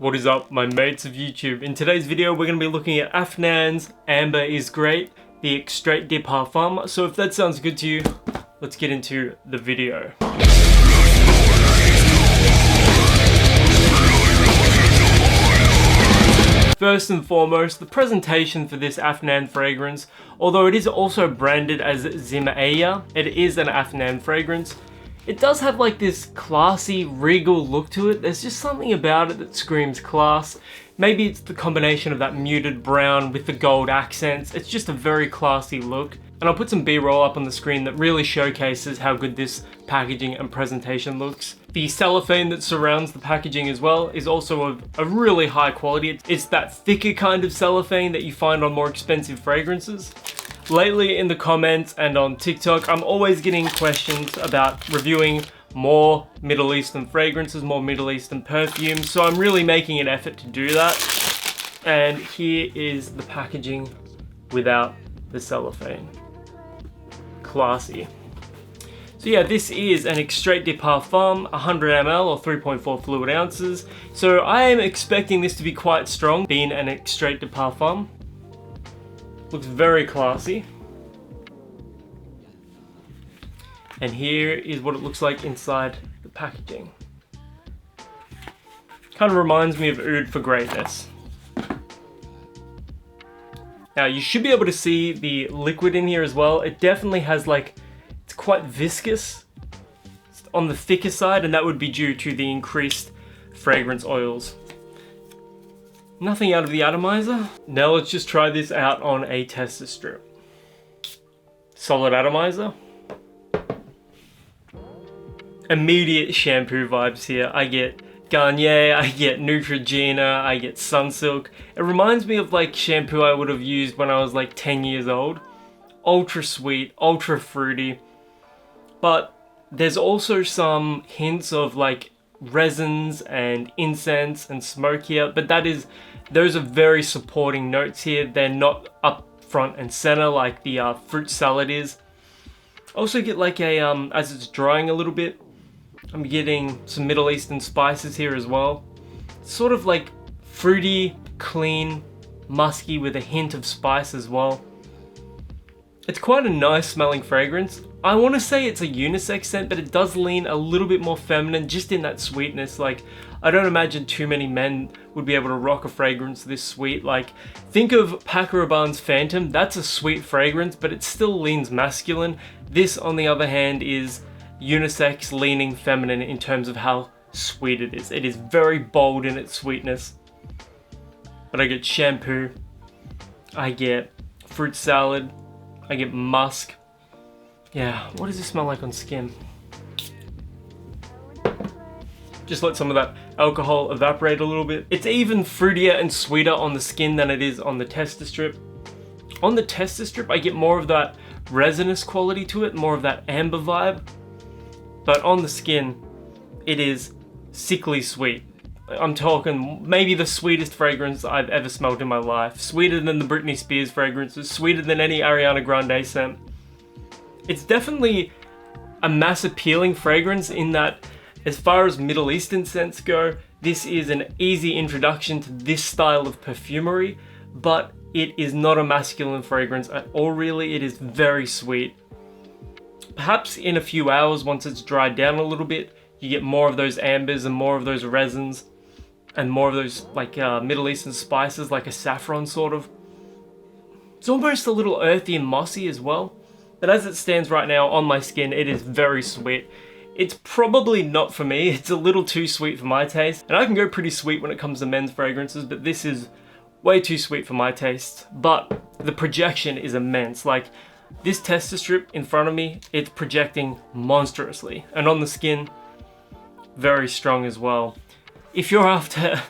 What is up, my mates of YouTube? In today's video, we're going to be looking at Afnan's Amber is Great, the Extrait de Parfum. So if that sounds good to you, let's get into the video. First and foremost, the presentation for this Afnan fragrance, although it is also branded as Zimaya, it is an Afnan fragrance. It does have like this classy, regal look to it. There's just something about it that screams class. Maybe it's the combination of that muted brown with the gold accents. It's just a very classy look. And I'll put some B-roll up on the screen that really showcases how good this packaging and presentation looks. The cellophane that surrounds the packaging as well is also of a really high quality. It's that thicker kind of cellophane that you find on more expensive fragrances. Lately in the comments and on TikTok, I'm always getting questions about reviewing more Middle Eastern fragrances, more Middle Eastern perfumes, so I'm really making an effort to do that. And here is the packaging without the cellophane. Classy. So yeah, this is an Extrait de Parfum, 100 ml or 3.4 fluid ounces. So I am expecting this to be quite strong, being an Extrait de Parfum. Looks very classy. And here is what it looks like inside the packaging. Kind of reminds me of Oud for Greatness. Now you should be able to see the liquid in here as well. It definitely has like, it's quite viscous. It's on the thicker side, and that would be due to the increased fragrance oils. Nothing out of the atomizer. Now let's just try this out on a tester strip. Solid atomizer. Immediate shampoo vibes here. I get Garnier, I get Neutrogena, I get Sunsilk. It reminds me of like shampoo I would have used when I was like 10 years old. Ultra sweet, ultra fruity. But there's also some hints of like resins and incense and smoke here, but those are very supporting notes here. They're not up front and center like the fruit salad is. Also get like a as it's drying a little bit, I'm getting some Middle Eastern spices here as well. Sort of like fruity, clean, musky with a hint of spice as well. It's quite a nice smelling fragrance. I want to say it's a unisex scent, but it does lean a little bit more feminine just in that sweetness. Like, I don't imagine too many men would be able to rock a fragrance this sweet. Like, think of Paco Rabanne's Phantom. That's a sweet fragrance, but it still leans masculine. This, on the other hand, is unisex, leaning feminine in terms of how sweet it is. It is very bold in its sweetness. But I get shampoo, I get fruit salad, I get musk. Yeah, what does this smell like on skin? Just let some of that alcohol evaporate a little bit. It's even fruitier and sweeter on the skin than it is on the tester strip. On the tester strip, I get more of that resinous quality to it, more of that amber vibe. But on the skin, it is sickly sweet. I'm talking maybe the sweetest fragrance I've ever smelled in my life. Sweeter than the Britney Spears fragrances, sweeter than any Ariana Grande scent. It's definitely a mass appealing fragrance in that, as far as Middle Eastern scents go, this is an easy introduction to this style of perfumery, but it is not a masculine fragrance at all really. It is very sweet. Perhaps in a few hours, once it's dried down a little bit, you get more of those ambers and more of those resins and more of those like Middle Eastern spices, like a saffron sort of. It's almost a little earthy and mossy as well. But as it stands right now on my skin, it is very sweet. It's probably not for me. It's a little too sweet for my taste. And I can go pretty sweet when it comes to men's fragrances, but this is way too sweet for my taste. But the projection is immense. Like, this tester strip in front of me, it's projecting monstrously. And on the skin, very strong as well. If you're after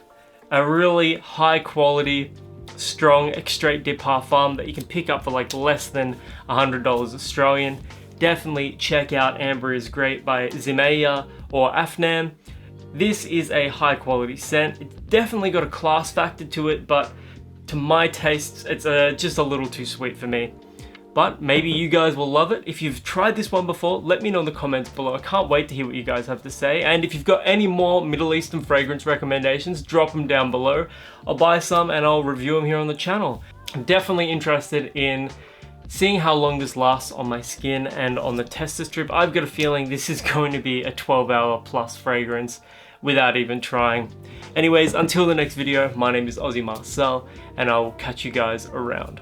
a really high quality, strong Extrait de Parfum that you can pick up for like less than $100 Australian, definitely check out Amber is Great by Zimaya or Afnan. This is a high quality scent. It's definitely got a class factor to it, but to my tastes, it's just a little too sweet for me. but maybe you guys will love it. If you've tried this one before, let me know in the comments below. I can't wait to hear what you guys have to say. And if you've got any more Middle Eastern fragrance recommendations, drop them down below. I'll buy some and I'll review them here on the channel. I'm definitely interested in seeing how long this lasts on my skin and on the tester strip. I've got a feeling this is going to be a 12-hour plus fragrance without even trying. Anyways, until the next video, my name is Aussie Marcel, and I will catch you guys around.